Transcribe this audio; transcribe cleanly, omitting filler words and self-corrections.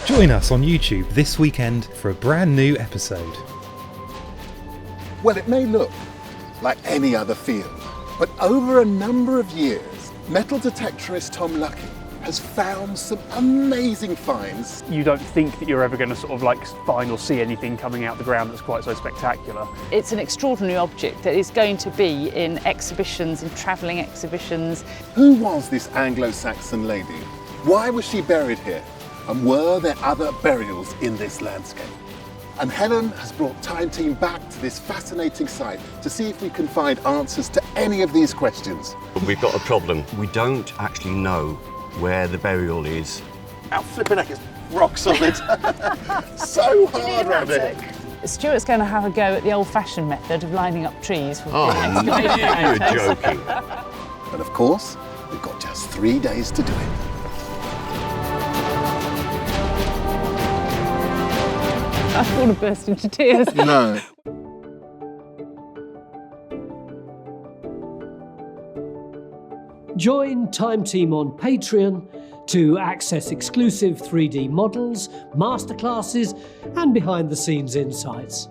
Join us on YouTube this weekend for a brand new episode. Well, it may look like any other field, but over a number of years, metal detectorist Tom Lucky has found some amazing finds. You don't think that you're ever going to sort of like find or see anything coming out the ground that's quite so spectacular. It's an extraordinary object that is going to be in exhibitions, in travelling exhibitions. Who was this Anglo-Saxon lady? Why was she buried here? And were there other burials in this landscape? And Helen has brought Time Team back to this fascinating site to see if we can find answers to any of these questions. We've got a problem. We don't actually know where the burial is. Our flipping heck is rock solid. So hard around it. Stuart's going to have a go at the old-fashioned method of lining up trees for Oh, excavation. you're joking. And of course, we've got just 3 days to do it. I want to burst into tears. No. Join Time Team on Patreon to access exclusive 3D models, masterclasses and behind-the-scenes insights.